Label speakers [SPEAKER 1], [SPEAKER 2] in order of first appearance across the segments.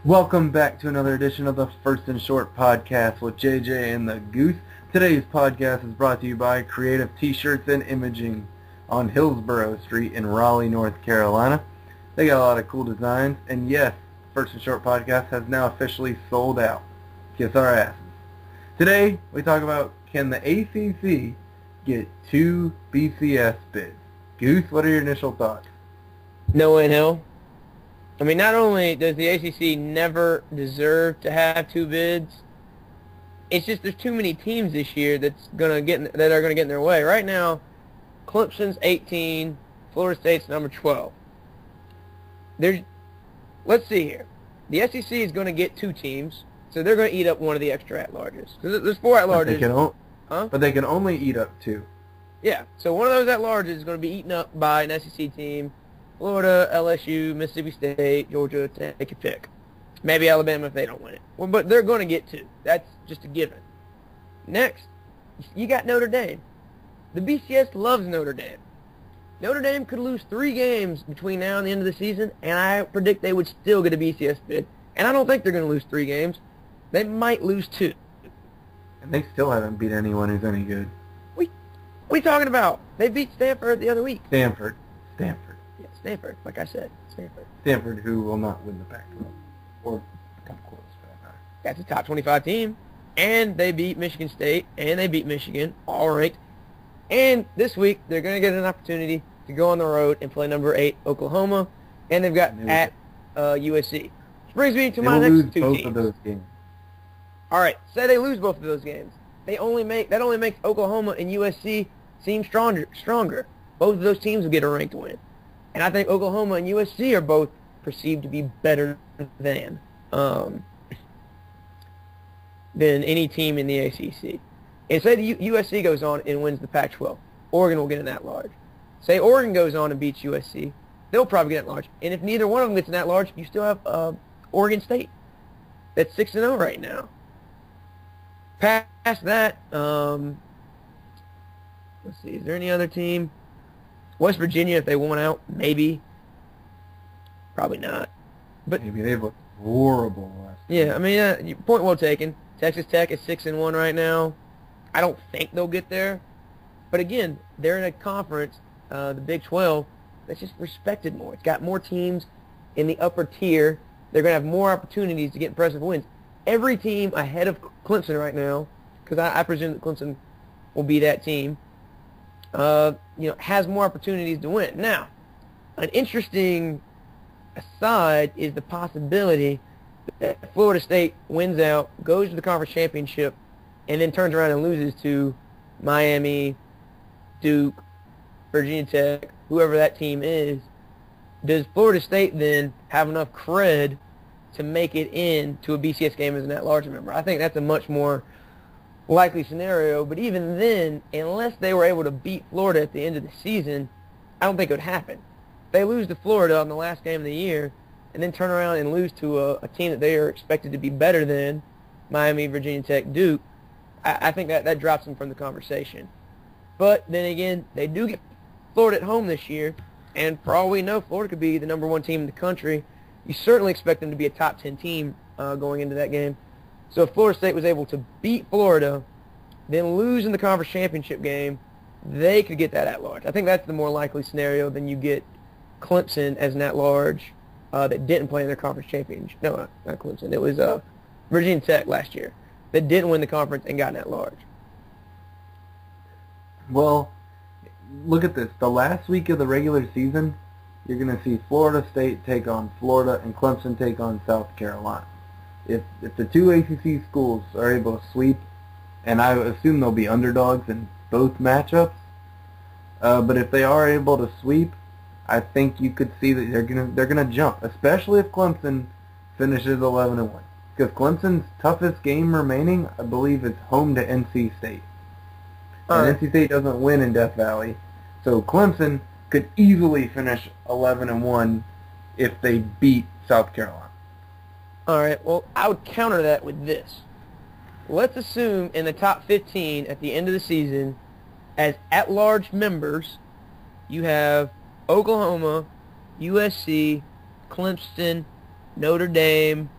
[SPEAKER 1] Welcome back to another edition of the First and Short podcast with JJ and the Goose. Today's podcast is brought to you by Creative T-Shirts and Imaging on Hillsborough Street in Raleigh, North Carolina. They got a lot of cool designs, and yes, First and Short podcast has now officially sold out. Kiss our asses. Today, we talk about, can the ACC get 2 BCS bids? Goose, what are your initial thoughts?
[SPEAKER 2] No in hell. I mean, not only does the ACC never deserve to have 2 bids, it's just there's too many teams this year that are gonna get in their way. Right now, Clemson's 18, Florida State's number 12. Let's see here. The SEC is going to get 2 teams, so they're going to eat up one of the extra at-larges. Because there's 4 at-larges.
[SPEAKER 1] But they can only eat up 2.
[SPEAKER 2] Yeah, so one of those at-larges is going to be eaten up by an SEC team. Florida, LSU, Mississippi State, Georgia, take your pick. Maybe Alabama if they don't win it. Well, but they're going to get 2. That's just a given. Next, you got Notre Dame. The BCS loves Notre Dame. Notre Dame could lose 3 games between now and the end of the season, and I predict they would still get a BCS bid. And I don't think they're going to lose 3 games. They might lose 2.
[SPEAKER 1] And they still haven't beat anyone who's any good.
[SPEAKER 2] What are you talking about? They beat Stanford the other week.
[SPEAKER 1] Stanford.
[SPEAKER 2] Yeah, Stanford, like I said.
[SPEAKER 1] Stanford, who will not win the Pac-12. Or come close for that matter.
[SPEAKER 2] That's a top 25 team. And they beat Michigan State, and they beat Michigan, all ranked. And this week, they're going to get an opportunity to go on the road and play number 8, Oklahoma. And they've got at USC. Which brings me to my next 2 teams.
[SPEAKER 1] Both of those games.
[SPEAKER 2] All right, say they lose both of those games. That only makes Oklahoma and USC seem stronger. Both of those teams will get a ranked win. And I think Oklahoma and USC are both perceived to be better than any team in the ACC. And say the USC goes on and wins the Pac-12. Oregon will get an at-large. Say Oregon goes on and beats USC. They'll probably get an at-large. And if neither one of them gets an at-large, you still have Oregon State. That's 6-0 right now. Past that, let's see, is there any other team? West Virginia, if they won out, maybe. Probably not. But
[SPEAKER 1] maybe they've looked horrible last year.
[SPEAKER 2] Yeah, I mean, point well taken. Texas Tech is 6-1 right now. I don't think they'll get there. But again, they're in a conference, the Big 12, that's just respected more. It's got more teams in the upper tier. They're going to have more opportunities to get impressive wins. Every team ahead of Clemson right now, because I presume that Clemson will be that team, has more opportunities to win. Now, an interesting aside is the possibility that Florida State wins out, goes to the conference championship, and then turns around and loses to Miami, Duke, Virginia Tech, whoever that team is. Does Florida State then have enough cred to make it into a BCS game as an at-large member? I think that's a much more likely scenario, but even then, unless they were able to beat Florida at the end of the season, I don't think it would happen. If they lose to Florida on the last game of the year and then turn around and lose to a team that they are expected to be better than, Miami, Virginia Tech, Duke, I think that drops them from the conversation. But then again, they do get Florida at home this year, and for all we know, Florida could be the number 1 team in the country. You certainly expect them to be a top 10 team going into that game. So if Florida State was able to beat Florida, then lose in the conference championship game, they could get that at-large. I think that's the more likely scenario than you get Clemson as an at-large that didn't play in their conference championship. No, not Clemson. It was Virginia Tech last year that didn't win the conference and got an at-large.
[SPEAKER 1] Well, look at this. The last week of the regular season, you're going to see Florida State take on Florida and Clemson take on South Carolina. If the 2 ACC schools are able to sweep, and I assume they'll be underdogs in both matchups, but if they are able to sweep, I think you could see that they're gonna jump, especially if Clemson finishes 11-1. Because Clemson's toughest game remaining, I believe, is home to NC State. And NC State doesn't win in Death Valley, so Clemson could easily finish 11-1 if they beat South Carolina.
[SPEAKER 2] All right, well, I would counter that with this. Let's assume in the top 15 at the end of the season, as at-large members, you have Oklahoma, USC, Clemson, Notre Dame,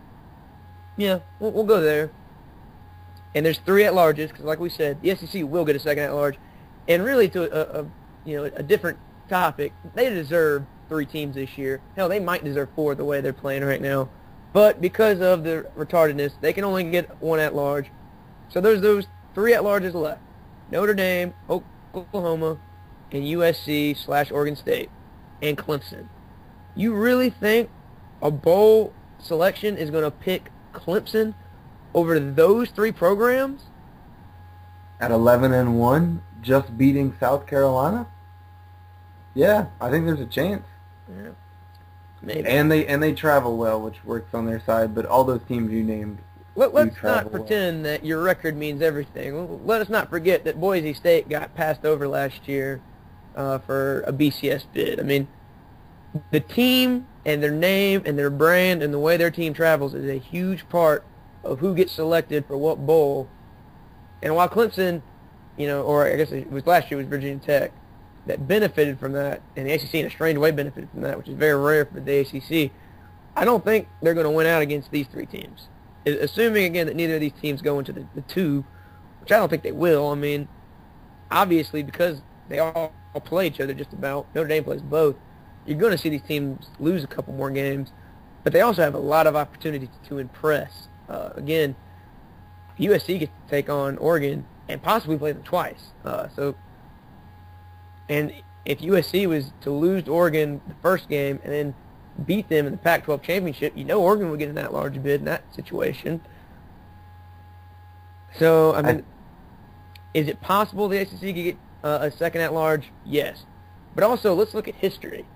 [SPEAKER 2] Yeah, we'll go there. And there's 3 at-larges, because like we said, the SEC will get a second at-large. And really, to a different topic, they deserve 3 teams this year. Hell, they might deserve 4 the way they're playing right now. But because of the retardedness, they can only get 1 at-large. So there's those 3 at-larges left. Notre Dame, Oklahoma, and USC/Oregon State, and Clemson. You really think a bowl selection is going to pick Clemson over those 3 programs?
[SPEAKER 1] At 11-1, just beating South Carolina? Yeah, I think there's a chance.
[SPEAKER 2] Yeah, maybe.
[SPEAKER 1] And they travel well, which works on their side. But all those teams you named,
[SPEAKER 2] let's not pretend that your record means everything. Let us not forget that Boise State got passed over last year for a BCS bid. I mean, the team and their name and their brand and the way their team travels is a huge part of who gets selected for what bowl. And while Clemson, or I guess it was last year, it was Virginia Tech that benefited from that, and the ACC in a strange way benefited from that, which is very rare for the ACC. I don't think they're going to win out against these 3 teams. Assuming, again, that neither of these teams go into the 2, which I don't think they will. I mean, obviously, because they all play each other just about, Notre Dame plays both, you're going to see these teams lose a couple more games, but they also have a lot of opportunity to impress. Again, USC gets to take on Oregon and possibly play them twice. And if USC was to lose to Oregon the first game and then beat them in the Pac-12 championship, Oregon would get in that large bid in that situation. So, I mean, is it possible the ACC could get a second at-large? Yes. But also, let's look at history.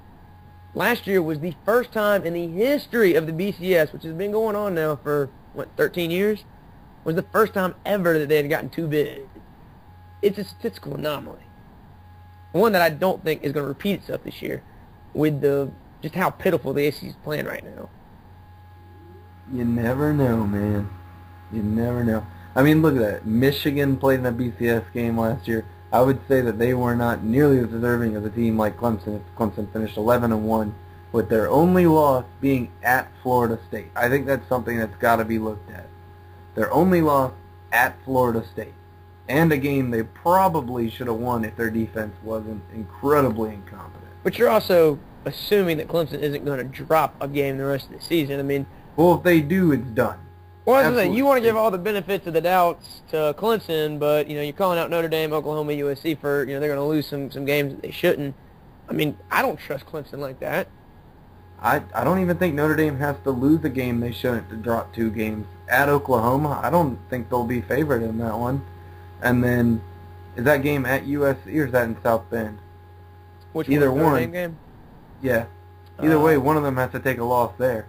[SPEAKER 2] Last year was the first time in the history of the BCS, which has been going on now for, 13 years? Was the first time ever that they had gotten 2 bids. It's a statistical anomaly. One that I don't think is going to repeat itself this year with just how pitiful the ACC is playing right now.
[SPEAKER 1] You never know, man. You never know. I mean, look at that. Michigan played in a BCS game last year. I would say that they were not nearly as deserving of a team like Clemson if Clemson finished 11-1, with their only loss being at Florida State. I think that's something that's got to be looked at. Their only loss at Florida State. And a game they probably should have won if their defense wasn't incredibly incompetent.
[SPEAKER 2] But you're also assuming that Clemson isn't going to drop a game the rest of the season. I mean,
[SPEAKER 1] well, if they do, it's done.
[SPEAKER 2] Well, I was saying, you want to give all the benefits of the doubts to Clemson, but you're calling out Notre Dame, Oklahoma, USC for they're going to lose some games that they shouldn't. I mean, I don't trust Clemson like that.
[SPEAKER 1] I don't even think Notre Dame has to lose a game they shouldn't to drop 2 games. At Oklahoma, I don't think they'll be favored in that one. And then, is that game at USC or is that in South Bend?
[SPEAKER 2] Which
[SPEAKER 1] Either
[SPEAKER 2] one? Notre Dame game?
[SPEAKER 1] Yeah. Either way, one of them has to take a loss there.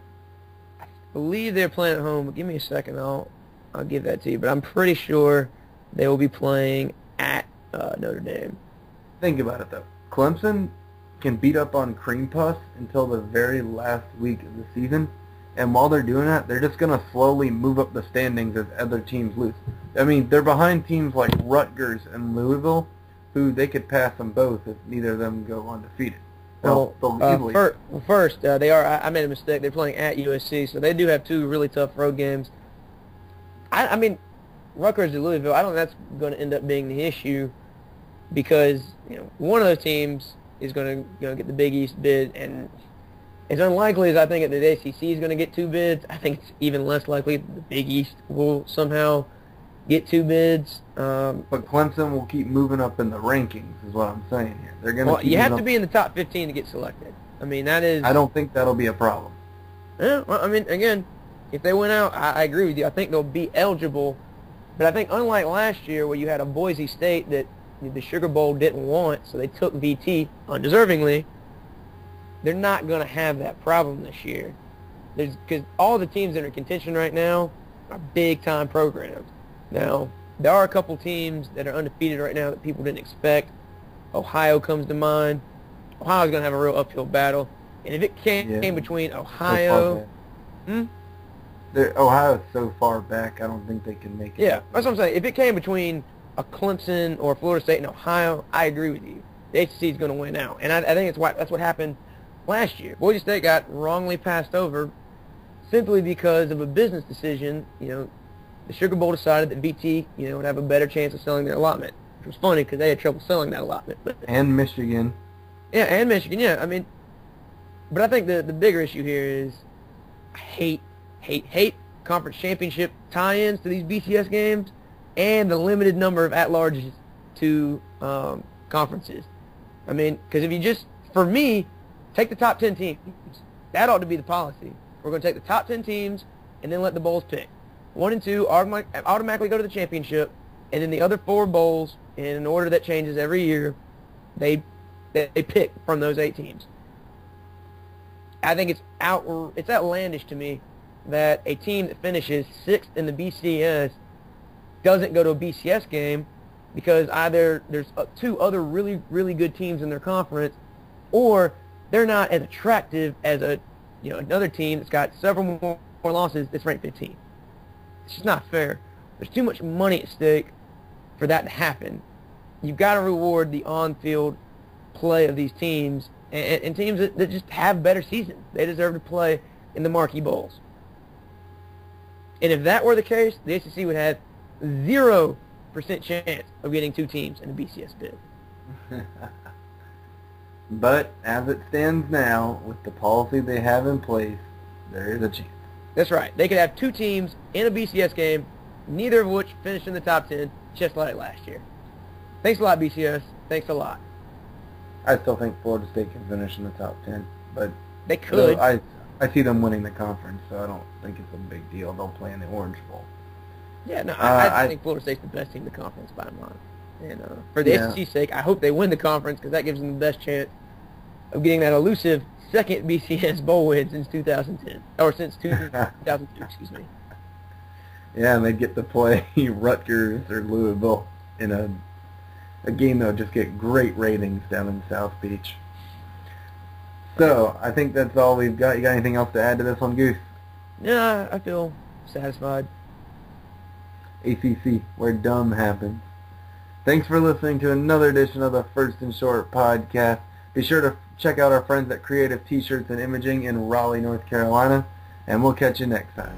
[SPEAKER 2] I believe they're playing at home. But give me a second. I'll give that to you. But I'm pretty sure they will be playing at Notre Dame.
[SPEAKER 1] Think about it, though. Clemson can beat up on Cream Puffs until the very last week of the season. And while they're doing that, they're just going to slowly move up the standings as other teams lose. I mean, they're behind teams like Rutgers and Louisville, who they could pass them both if neither of them go undefeated.
[SPEAKER 2] Well, first, they are. I made a mistake. They're playing at USC, so they do have 2 really tough road games. I mean, Rutgers and Louisville, I don't think that's going to end up being the issue because one of those teams is going to get the Big East bid, and as unlikely as I think that the ACC is going to get 2 bids, I think it's even less likely that the Big East will somehow get 2 bids.
[SPEAKER 1] But Clemson will keep moving up in the rankings, is what I'm saying here. They're going to.
[SPEAKER 2] Well, you have to be in the top 15 to get selected. I mean, that is.
[SPEAKER 1] I don't think that'll be a problem.
[SPEAKER 2] Yeah, well, I mean, again, if they win out, I agree with you. I think they'll be eligible, but I think unlike last year where you had a Boise State that the Sugar Bowl didn't want, so they took VT undeservingly. They're not going to have that problem this year. Because all the teams that are in contention right now are big-time programs. Now, there are a couple teams that are undefeated right now that people didn't expect. Ohio comes to mind. Ohio's going to have a real uphill battle. And if it came between Ohio...
[SPEAKER 1] Ohio's so far back, I don't think they can make it.
[SPEAKER 2] Yeah, that's what I'm saying. If it came between a Clemson or Florida State and Ohio, I agree with you. The ACC is going to win out. And I think that's what happened last year. Boise State got wrongly passed over simply because of a business decision. The Sugar Bowl decided that BT, would have a better chance of selling their allotment, which was funny because they had trouble selling that allotment.
[SPEAKER 1] And Michigan.
[SPEAKER 2] Yeah, and Michigan, yeah. I mean, but I think the bigger issue here is I hate conference championship tie-ins to these BCS games and the limited number of at-larges to conferences. I mean, because if you just, for me, take the top 10 teams. That ought to be the policy. We're going to take the top 10 teams and then let the bowls pick. 1 and 2 automatically go to the championship, and then the other 4 bowls, in an order that changes every year, they pick from those 8 teams. I think it's outlandish to me that a team that finishes 6th in the BCS doesn't go to a BCS game because either there's 2 other really, really good teams in their conference, or they're not as attractive as another team that's got several more losses that's ranked 15th. It's just not fair. There's too much money at stake for that to happen. You've got to reward the on-field play of these teams, and teams that just have better seasons. They deserve to play in the marquee bowls. And if that were the case, the ACC would have 0% chance of getting 2 teams in a BCS bid.
[SPEAKER 1] But as it stands now, with the policy they have in place, there is a chance.
[SPEAKER 2] That's right. They could have 2 teams in a BCS game, neither of which finished in the top 10, just like last year. Thanks a lot, BCS. Thanks a lot.
[SPEAKER 1] I still think Florida State can finish in the top 10, but
[SPEAKER 2] they could.
[SPEAKER 1] I see them winning the conference, so I don't think it's a big deal. They'll play in the Orange Bowl.
[SPEAKER 2] Yeah, no, I think Florida State's the best team in the conference by a mile. And for the ACC's sake, I hope they win the conference because that gives them the best chance of getting that elusive second BCS bowl win since 2010, or since 2002, excuse me.
[SPEAKER 1] Yeah, and they get to play Rutgers or Louisville in a game that would just get great ratings down in South Beach. So, I think that's all we've got. You got anything else to add to this one, Goose?
[SPEAKER 2] Yeah, I feel satisfied.
[SPEAKER 1] ACC, where dumb happens. Thanks for listening to another edition of the First and Short podcast. Be sure to check out our friends at Creative T-Shirts and Imaging in Raleigh, North Carolina, and we'll catch you next time.